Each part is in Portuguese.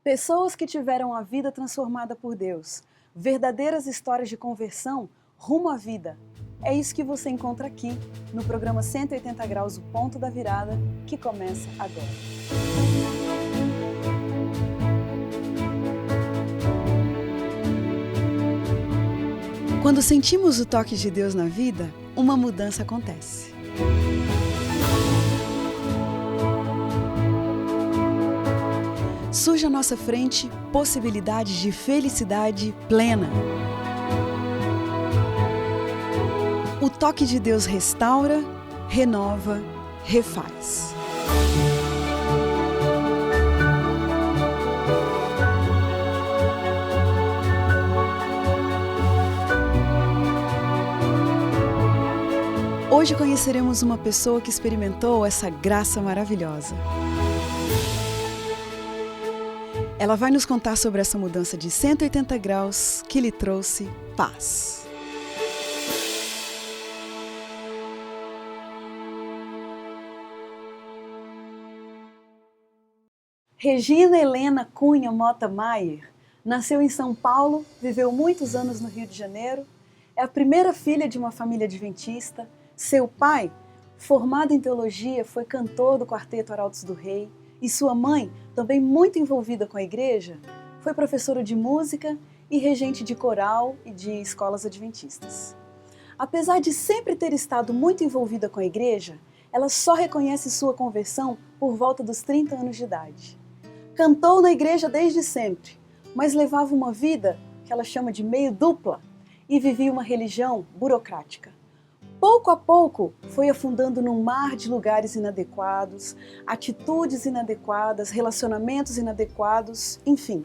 Pessoas que tiveram a vida transformada por Deus, verdadeiras histórias de conversão rumo à vida. É isso que você encontra aqui no programa 180 Graus, o Ponto da Virada, que começa agora. Quando sentimos o toque de Deus na vida, uma mudança acontece. Surge à nossa frente possibilidades de felicidade plena. O toque de Deus restaura, renova, refaz. Hoje conheceremos uma pessoa que experimentou essa graça maravilhosa. Ela vai nos contar sobre essa mudança de 180 graus que lhe trouxe paz. Regina Helena Cunha Mota Maier nasceu em São Paulo, viveu muitos anos no Rio de Janeiro, é a primeira filha de uma família adventista. Seu pai, formado em teologia, foi cantor do Quarteto Arautos do Rei, e sua mãe, também muito envolvida com a igreja, foi professora de música e regente de coral e de escolas adventistas. Apesar de sempre ter estado muito envolvida com a igreja, ela só reconhece sua conversão por volta dos 30 anos de idade. Cantou na igreja desde sempre, mas levava uma vida que ela chama de meio dupla e vivia uma religião burocrática. Pouco a pouco, foi afundando num mar de lugares inadequados, atitudes inadequadas, relacionamentos inadequados, enfim.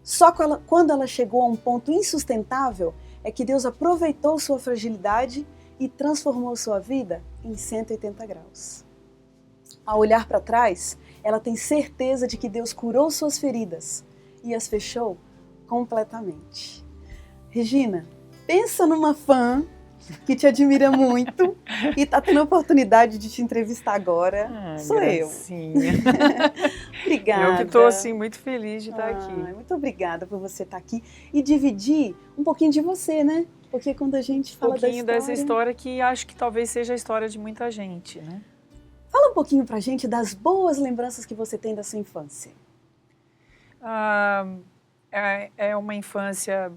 Só quando ela chegou a um ponto insustentável, é que Deus aproveitou sua fragilidade e transformou sua vida em 180 graus. Ao olhar para trás, ela tem certeza de que Deus curou suas feridas e as fechou completamente. Regina, pensa numa fã que te admira muito e está tendo a oportunidade de te entrevistar agora. Sou gracinha. Obrigada. Eu que estou assim, muito feliz de estar aqui. Muito obrigada por você estar aqui e dividir um pouquinho de você, né? Porque quando a gente fala da história... dessa história que acho que talvez seja a história de muita gente, né? Fala um pouquinho pra gente das boas lembranças que você tem da sua infância. É uma infância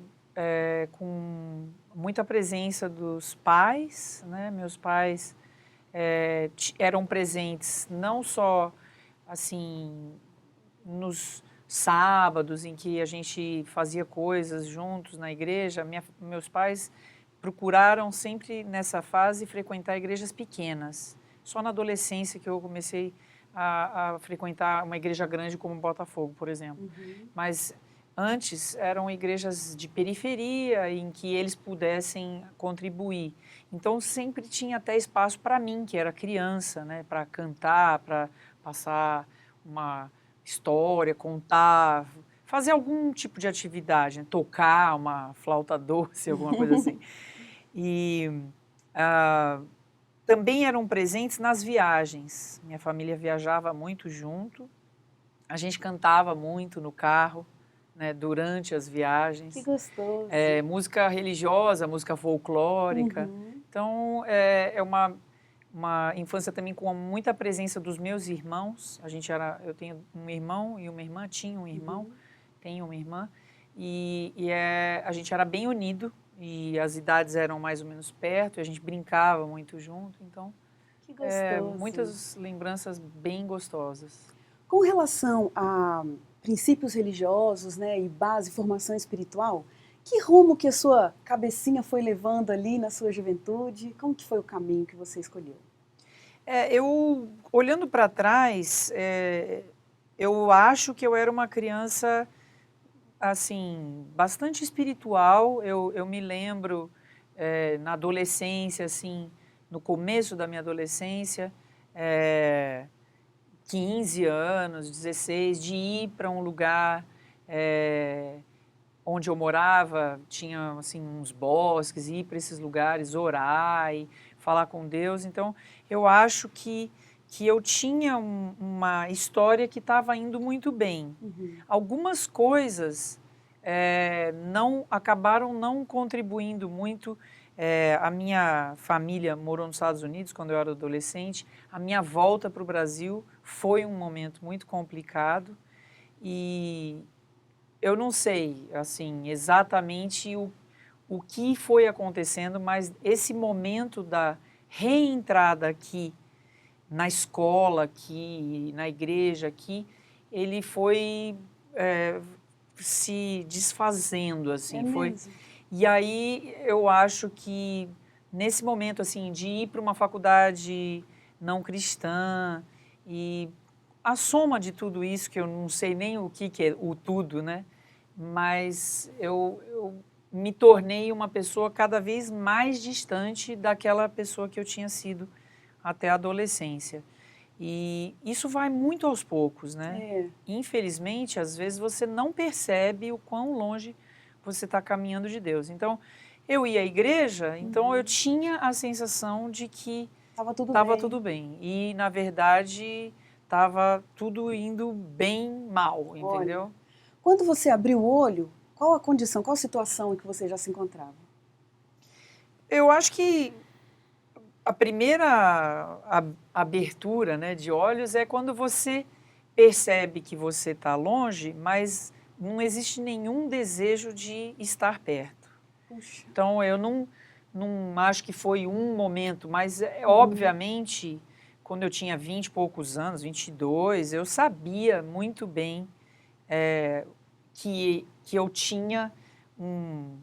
com muita presença dos pais, né? Meus pais eram presentes não só assim nos sábados em que a gente fazia coisas juntos na igreja. Meus pais procuraram sempre nessa fase frequentar igrejas pequenas. Só na adolescência que eu comecei a frequentar uma igreja grande como Botafogo, por exemplo. Mas antes eram igrejas de periferia em que eles pudessem contribuir. Então sempre tinha até espaço para mim, que era criança, né, para cantar, para passar uma história, contar, fazer algum tipo de atividade, né, tocar uma flauta doce, alguma coisa assim. E também eram presentes nas viagens. Minha família viajava muito junto, a gente cantava muito no carro, né, durante as viagens. Que gostoso. Música religiosa, música folclórica. Então, é uma infância também com muita presença dos meus irmãos. Eu tenho um irmão e uma irmã, tinha um irmão, tenho uma irmã. A gente era bem unido e as idades eram mais ou menos perto e a gente brincava muito junto. Então, que gostoso. Muitas lembranças bem gostosas. Com relação a princípios religiosos, né, e base, formação espiritual, que rumo que a sua cabecinha foi levando ali na sua juventude? Como que foi o caminho que você escolheu? Eu, olhando para trás, eu acho que eu era uma criança, assim, bastante espiritual. Eu me lembro, na adolescência, assim, no começo da minha adolescência, 15 anos, 16, de ir para um lugar onde eu morava, tinha assim, uns bosques, ir para esses lugares, orar e falar com Deus. Então, eu acho que que eu tinha uma história que estava indo muito bem. Algumas coisas acabaram não contribuindo muito. A minha família morou nos Estados Unidos quando eu era adolescente. A minha volta para o Brasil foi um momento muito complicado e eu não sei assim exatamente o que foi acontecendo, mas esse momento da reentrada aqui na escola, aqui na igreja, aqui, ele foi se desfazendo, assim, foi. E aí eu acho que nesse momento assim de ir para uma faculdade não cristã e a soma de tudo isso, que eu não sei nem o que é o tudo, né? Mas eu me tornei uma pessoa cada vez mais distante daquela pessoa que eu tinha sido até a adolescência. E isso vai muito aos poucos, né? Infelizmente, às vezes você não percebe o quão longe você está caminhando de Deus. Então, eu ia à igreja, então eu tinha a sensação de que estava tudo bem. E, na verdade, estava tudo indo bem mal, entendeu? Olha, quando você abriu o olho, qual a condição, qual a situação em que você já se encontrava? Eu acho que a primeira abertura, né, de olhos é quando você percebe que você está longe, mas não existe nenhum desejo de estar perto. Puxa. Então, eu não acho que foi um momento, mas, obviamente, quando eu tinha 20 e poucos anos, 22, eu sabia muito bem que eu tinha um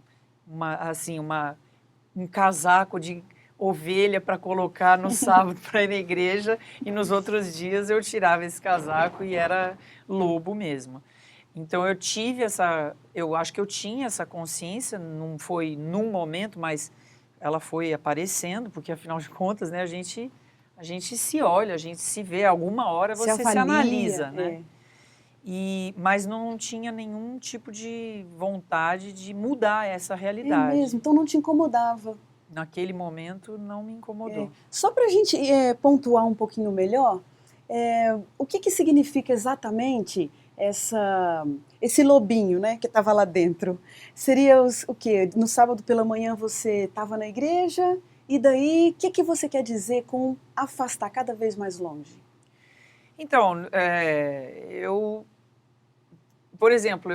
casaco de ovelha para colocar no sábado para ir na igreja e nos outros dias eu tirava esse casaco e era lobo mesmo. Então eu acho que eu tinha essa consciência, não foi num momento, mas ela foi aparecendo, porque afinal de contas, né, a gente se olha, a gente se vê, alguma hora você se analisa, né? Mas não tinha nenhum tipo de vontade de mudar essa realidade. É mesmo, então não te incomodava. Naquele momento não me incomodou. Só para a gente pontuar um pouquinho melhor, o que significa exatamente esse lobinho, né, que estava lá dentro? Seria o quê? No sábado pela manhã você estava na igreja e daí o que você quer dizer com afastar cada vez mais longe? Então, por exemplo,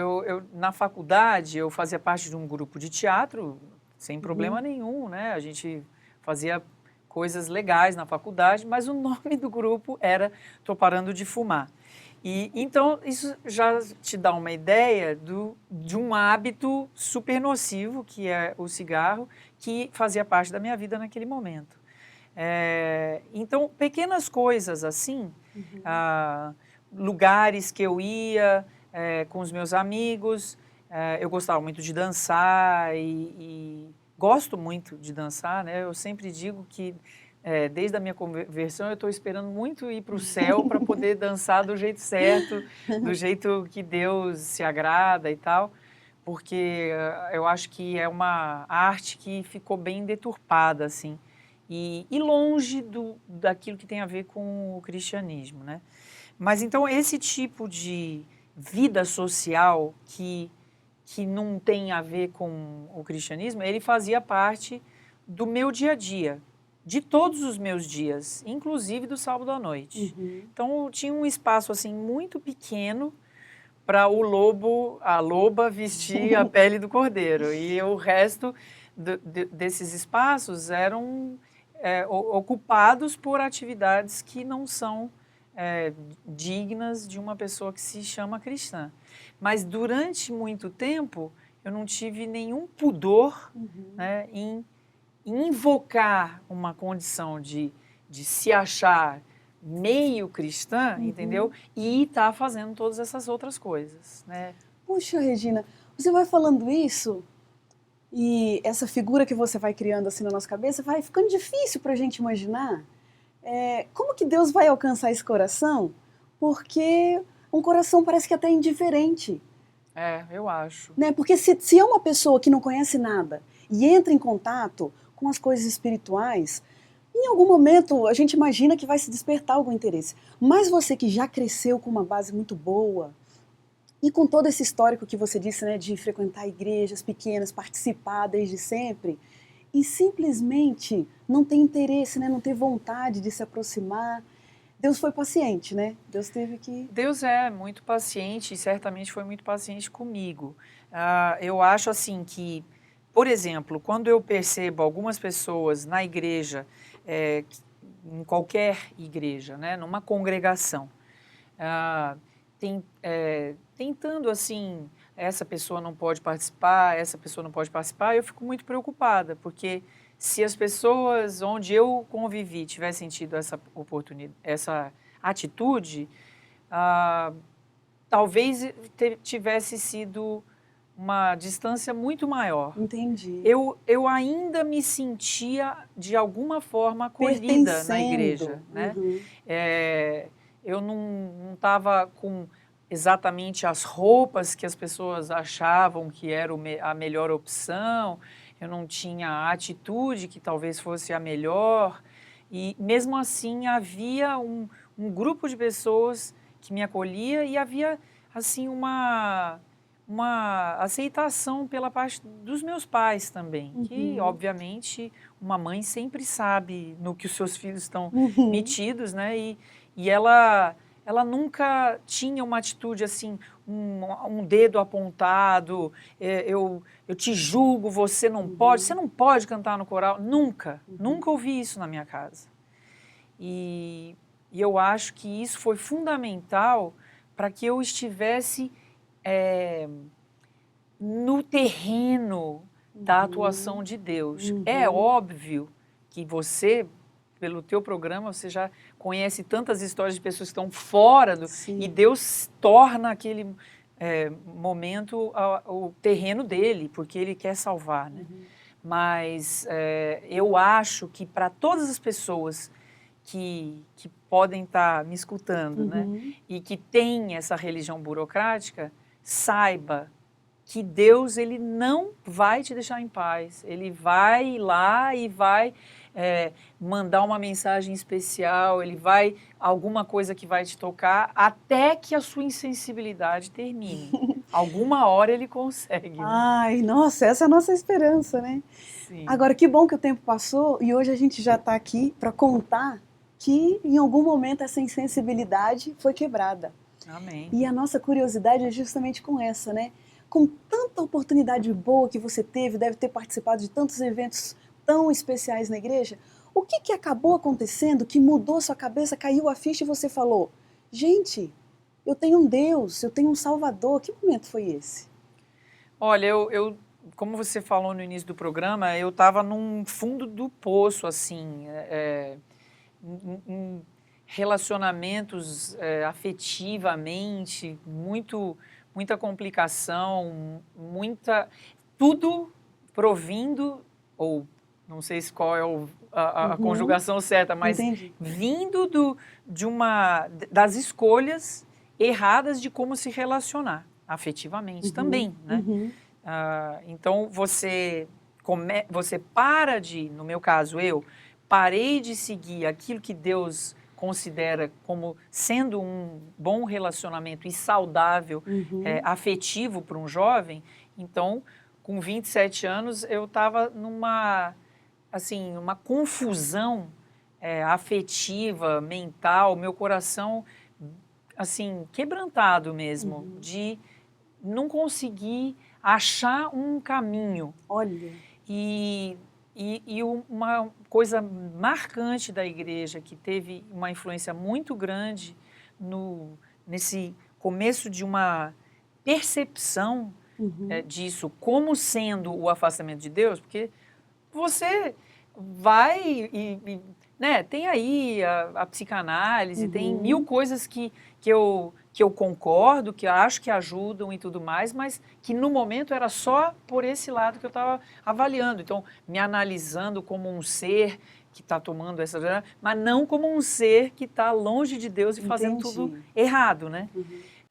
na faculdade eu fazia parte de um grupo de teatro sem problema nenhum, né? A gente fazia coisas legais na faculdade, mas o nome do grupo era Tô Parando de Fumar. E então isso já te dá uma ideia de um hábito super nocivo, que é o cigarro, que fazia parte da minha vida naquele momento. Então, pequenas coisas assim, lugares que eu ia com os meus amigos, eu gostava muito de dançar e gosto muito de dançar, né? Eu sempre digo que desde a minha conversão eu estou esperando muito ir para o céu para poder dançar do jeito certo, do jeito que Deus se agrada e tal, porque eu acho que é uma arte que ficou bem deturpada, assim, e longe daquilo que tem a ver com o cristianismo, né? Mas então esse tipo de vida social que não tem a ver com o cristianismo, ele fazia parte do meu dia a dia, de todos os meus dias, inclusive do sábado à noite. Então tinha um espaço assim muito pequeno para a loba vestir a pele do cordeiro, e o resto desses espaços eram ocupados por atividades que não são dignas de uma pessoa que se chama cristã. Mas durante muito tempo eu não tive nenhum pudor, né, em invocar uma condição de se achar meio cristã, entendeu? E estar fazendo todas essas outras coisas, né? Puxa, Regina, você vai falando isso e essa figura que você vai criando assim na nossa cabeça vai ficando difícil para a gente imaginar. Como que Deus vai alcançar esse coração? Porque um coração parece que até indiferente. Eu acho. Né? Porque se é uma pessoa que não conhece nada e entra em contato com as coisas espirituais, Em algum momento a gente imagina que vai se despertar algum interesse. Mas você que já cresceu com uma base muito boa, e com todo esse histórico que você disse, né, de frequentar igrejas pequenas, participar desde sempre, e simplesmente não ter interesse, né, não ter vontade de se aproximar, Deus foi paciente, né? Deus teve que... Deus é muito paciente e certamente foi muito paciente comigo. Eu acho assim que, por exemplo, quando eu percebo algumas pessoas na igreja, em qualquer igreja, né, numa congregação, tentando assim, essa pessoa não pode participar, essa pessoa não pode participar, eu fico muito preocupada, porque se as pessoas onde eu convivi tivessem tido essa oportunidade, essa atitude, talvez tivesse sido uma distância muito maior. Entendi. Eu ainda me sentia, de alguma forma, acolhida na igreja, né? Uhum. Eu não estava com exatamente as roupas que as pessoas achavam que era a melhor opção, eu não tinha a atitude que talvez fosse a melhor, e mesmo assim havia um grupo de pessoas que me acolhia e havia assim uma aceitação pela parte dos meus pais também, que obviamente uma mãe sempre sabe no que os seus filhos estão metidos, né? E ela nunca tinha uma atitude assim, um dedo apontado, eu te julgo, você não pode cantar no coral. Nunca, nunca ouvi isso na minha casa. E eu acho que isso foi fundamental para que eu estivesse no terreno da atuação de Deus. É óbvio que você, pelo teu programa, você já conhece tantas histórias de pessoas que estão fora e Deus torna aquele momento o terreno dele, porque ele quer salvar, né? Mas eu acho que para todas as pessoas que podem estar me escutando, né, e que têm essa religião burocrática, saiba que Deus, ele não vai te deixar em paz. Ele vai lá e vai mandar uma mensagem especial, ele vai, alguma coisa que vai te tocar, até que a sua insensibilidade termine. Alguma hora ele consegue. Né? Ai, nossa, essa é a nossa esperança, né? Sim. Agora, que bom que o tempo passou e hoje a gente já está aqui para contar que em algum momento essa insensibilidade foi quebrada. Amém. E a nossa curiosidade é justamente com essa, né? Com tanta oportunidade boa que você teve, deve ter participado de tantos eventos tão especiais na igreja, o que acabou acontecendo que mudou sua cabeça, caiu a ficha e você falou, gente, eu tenho um Deus, eu tenho um Salvador. Que momento foi esse? Olha, como você falou no início do programa, eu estava num fundo do poço, assim, em relacionamentos afetivamente, muita complicação, tudo provindo, ou não sei se qual é a conjugação certa, mas Entendi. vindo das escolhas erradas de como se relacionar afetivamente também, né? Então você para no meu caso eu parei de seguir aquilo que Deus considera como sendo um bom relacionamento e saudável, afetivo para um jovem. Então, com 27 anos, eu estava numa confusão afetiva, mental, meu coração assim quebrantado mesmo, de não conseguir achar um caminho. Olha. E uma coisa marcante da igreja, que teve uma influência muito grande nesse começo de uma percepção disso, como sendo o afastamento de Deus, porque você vai né, tem aí a psicanálise, tem mil coisas que eu concordo, que eu acho que ajudam e tudo mais, mas que no momento era só por esse lado que eu estava avaliando. Então, me analisando como um ser que está tomando essa... mas não como um ser que está longe de Deus e fazendo tudo errado, né?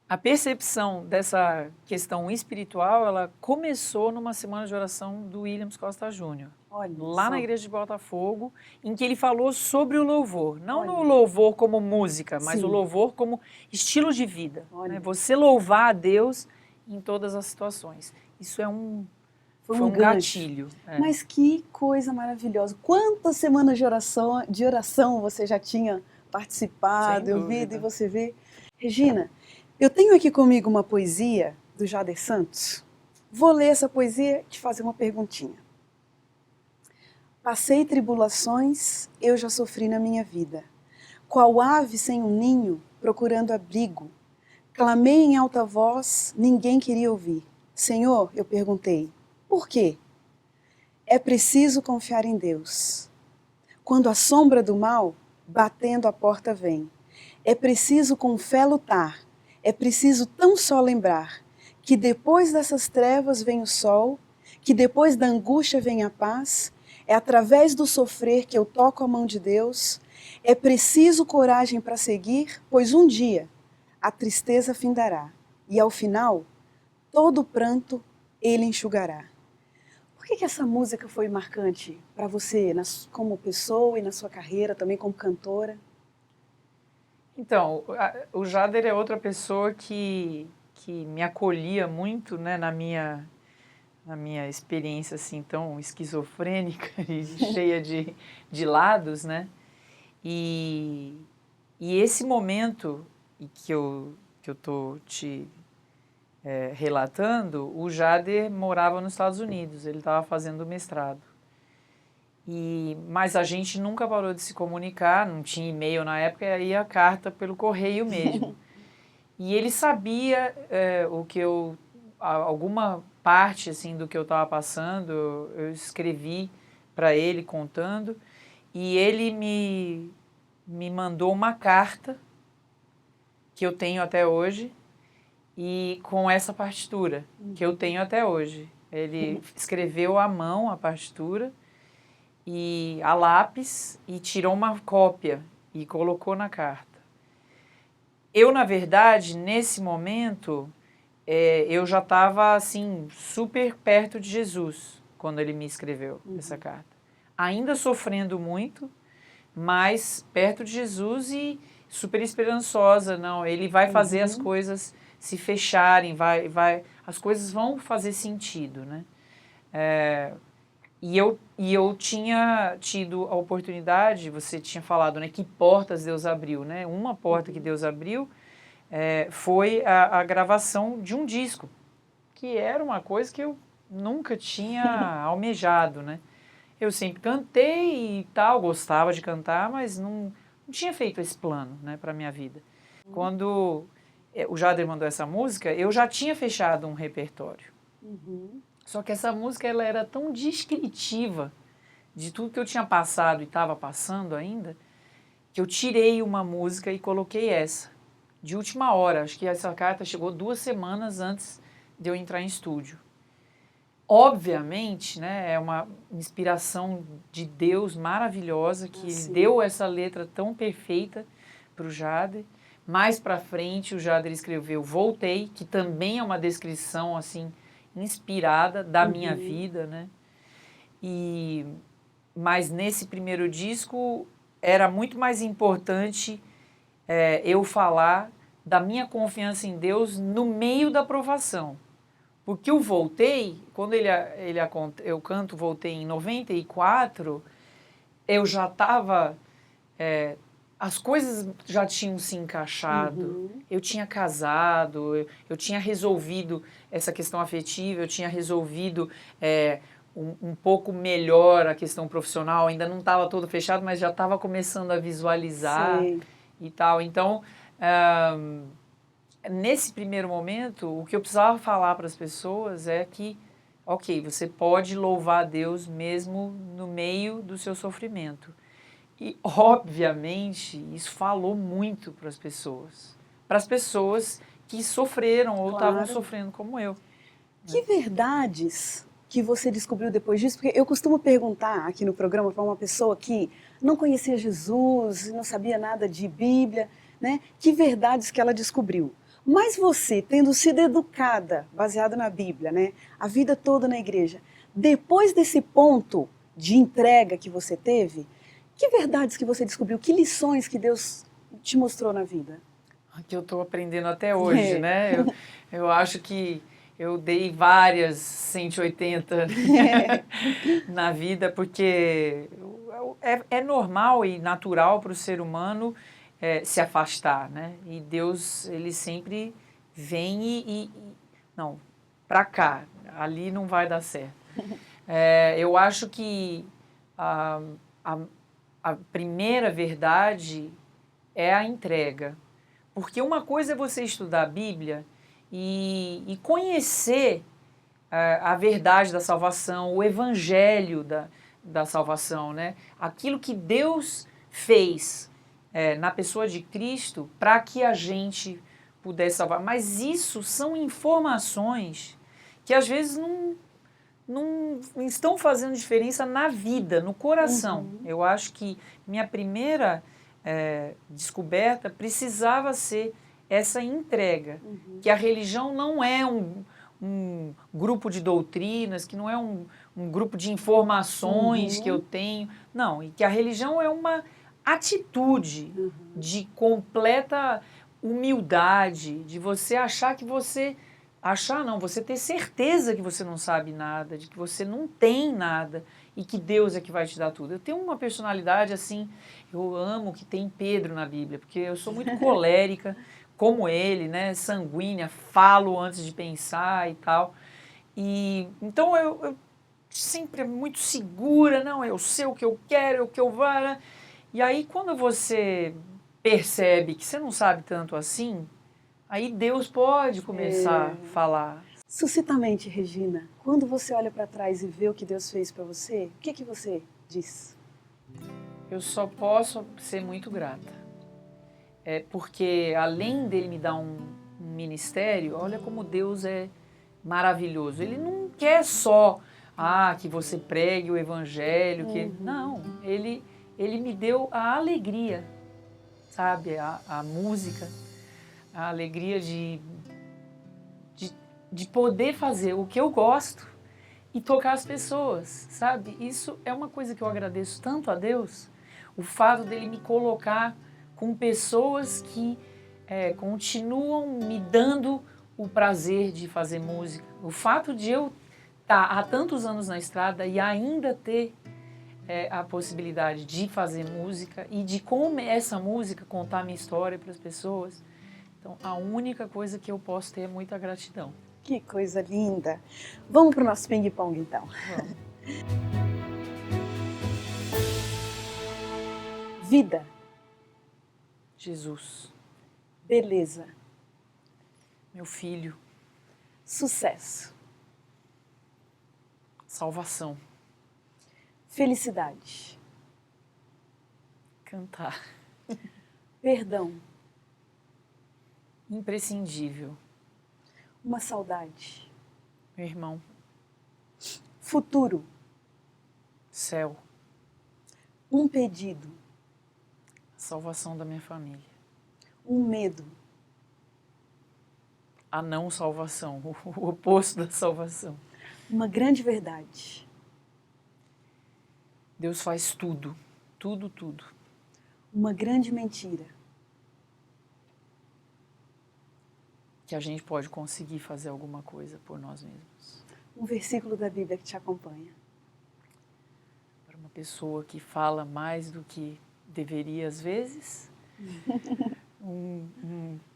A percepção dessa questão espiritual, ela começou numa semana de oração do Williams Costa Júnior. Olha lá só. na igreja de Botafogo, em que ele falou sobre o louvor. Não Olha. no louvor como música, mas Sim. o louvor como estilo de vida. Olha. Né? Você louvar a Deus em todas as situações. Isso foi um gancho. gatilho. Mas que coisa maravilhosa. Quantas semanas de oração você já tinha participado, Sem ouvido, e dúvida. você vê? Regina, eu tenho aqui comigo uma poesia do Jader Santos. Vou ler essa poesia e te fazer uma perguntinha. Passei tribulações, eu já sofri na minha vida. Qual ave sem um ninho, procurando abrigo. Clamei em alta voz, ninguém queria ouvir. Senhor, eu perguntei, por quê? É preciso confiar em Deus. Quando a sombra do mal, batendo a porta vem. É preciso com fé lutar. É preciso tão só lembrar que depois dessas trevas vem o sol, que depois da angústia vem a paz. É através do sofrer que eu toco a mão de Deus. É preciso coragem para seguir, pois um dia a tristeza findará. E ao final, todo pranto ele enxugará. Por que essa música foi marcante para você, como pessoa e na sua carreira, também como cantora? Então, o Jader é outra pessoa que me acolhia muito, né, na minha experiência assim tão esquizofrênica e cheia de lados, né? E esse momento que eu tô te relatando, o Jader morava nos Estados Unidos, ele estava fazendo mestrado. Mas a gente nunca parou de se comunicar, não tinha e-mail na época, ia carta pelo correio mesmo. E ele sabia alguma parte assim do que eu estava passando, eu escrevi para ele contando, e ele me mandou uma carta que eu tenho até hoje, e com essa partitura que eu tenho até hoje. Ele escreveu à mão a partitura e a lápis e tirou uma cópia e colocou na carta. Eu, na verdade, nesse momento, eu já estava assim super perto de Jesus quando ele me escreveu essa carta. Ainda sofrendo muito, mas perto de Jesus e super esperançosa. Não, ele vai fazer as coisas se fecharem, as coisas vão fazer sentido, né? E eu tinha tido a oportunidade, você tinha falado, né, que portas Deus abriu, né? Uma porta que Deus abriu foi a gravação de um disco, que era uma coisa que eu nunca tinha almejado, né? Eu sempre cantei e tal, gostava de cantar, mas não tinha feito esse plano, né, para minha vida. Quando o Jader mandou essa música, eu já tinha fechado um repertório. Só que essa música ela era tão descritiva de tudo que eu tinha passado e estava passando ainda, que eu tirei uma música e coloquei essa, de última hora. Acho que essa carta chegou 2 semanas antes de eu entrar em estúdio. Obviamente, né, é uma inspiração de Deus maravilhosa que ele deu essa letra tão perfeita para o Jader. Mais para frente, o Jader escreveu Voltei, que também é uma descrição assim inspirada da minha vida, né? Mas nesse primeiro disco era muito mais importante eu falar da minha confiança em Deus no meio da provação. Porque o Voltei, quando eu canto Voltei em 94, eu já estava... as coisas já tinham se encaixado, eu tinha casado, eu tinha resolvido essa questão afetiva, eu tinha resolvido um pouco melhor a questão profissional, ainda não estava todo fechado, mas já estava começando a visualizar e tal. Então, nesse primeiro momento, o que eu precisava falar para as pessoas é que, ok, você pode louvar a Deus mesmo no meio do seu sofrimento. E, obviamente, isso falou muito para as pessoas que sofreram ou estavam sofrendo como eu. Que verdades que você descobriu depois disso? Porque eu costumo perguntar aqui no programa para uma pessoa que não conhecia Jesus, não sabia nada de Bíblia, né? Que verdades que ela descobriu. Mas você, tendo sido educada, baseada na Bíblia, né? A vida toda na igreja, depois desse ponto de entrega que você teve, que verdades que você descobriu, que lições que Deus te mostrou na vida? Que eu estou aprendendo até hoje, né? Eu acho que eu dei várias 180 na vida, porque é normal e natural para o ser humano se afastar, né? E Deus, ele sempre vem não, para cá, ali não vai dar certo. Eu acho que a, a, a primeira verdade é a entrega. Porque uma coisa é você estudar a Bíblia e conhecer a verdade da salvação, o evangelho da salvação, né? Aquilo que Deus fez na pessoa de Cristo para que a gente pudesse salvar. Mas isso são informações que às vezes não estão fazendo diferença na vida, no coração. Uhum. Eu acho que minha primeira descoberta precisava ser essa entrega, que a religião não é um grupo de doutrinas, que não é um grupo de informações que eu tenho, não, e que a religião é uma atitude de completa humildade, de você achar que você... Achar não, você ter certeza que você não sabe nada, de que você não tem nada e que Deus é que vai te dar tudo. Eu tenho uma personalidade assim, eu amo que tem Pedro na Bíblia, porque eu sou muito colérica, como ele, né, sanguínea, falo antes de pensar e tal. E então eu sempre muito segura, não, eu sei o que eu quero, o que eu vou. E aí quando você percebe que você não sabe tanto assim, aí Deus pode começar a falar. Suscitamente, Regina, quando você olha para trás e vê o que Deus fez para você, o que você diz? Eu só posso ser muito grata. Porque além dele me dar um ministério, olha como Deus é maravilhoso. Ele não quer só que você pregue o evangelho, não, ele me deu a alegria, sabe, a música, a alegria de poder fazer o que eu gosto e tocar as pessoas, sabe? Isso é uma coisa que eu agradeço tanto a Deus, o fato dele me colocar com pessoas que continuam me dando o prazer de fazer música. O fato de eu estar há tantos anos na estrada e ainda ter a possibilidade de fazer música e de como essa música contar a minha história para as pessoas. Então, a única coisa que eu posso ter é muita gratidão. Que coisa linda! Vamos para o nosso ping-pong, então. Vamos. Vida. Jesus. Beleza. Meu filho. Sucesso. Salvação. Felicidade. Cantar. Perdão. Imprescindível. Uma saudade. Meu irmão. Futuro. Céu. Um pedido. A salvação da minha família. Um medo. A não salvação, o oposto da salvação. Uma grande verdade. Deus faz tudo, tudo, tudo. Uma grande mentira. Que a gente pode conseguir fazer alguma coisa por nós mesmos. Um versículo da Bíblia que te acompanha. Para uma pessoa que fala mais do que deveria às vezes,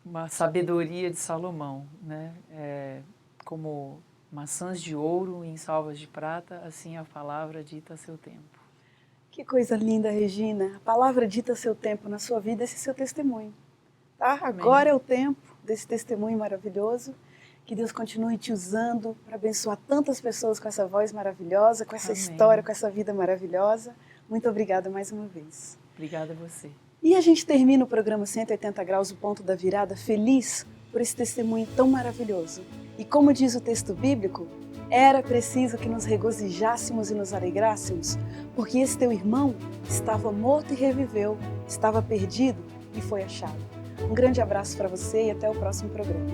uma sabedoria de Salomão, né? Como maçãs de ouro em salvas de prata, assim a palavra dita a seu tempo. Que coisa linda, Regina. A palavra dita a seu tempo na sua vida, esse seu testemunho. Tá? Agora é o tempo desse testemunho maravilhoso. Que Deus continue te usando para abençoar tantas pessoas com essa voz maravilhosa, com essa história, com essa vida maravilhosa. Muito obrigada mais uma vez. Obrigada a você. E a gente termina o programa 180 Graus, o ponto da virada, feliz por esse testemunho tão maravilhoso. E como diz o texto bíblico, era preciso que nos regozijássemos e nos alegrássemos, porque esse teu irmão estava morto e reviveu, estava perdido e foi achado. Um grande abraço para você e até o próximo programa.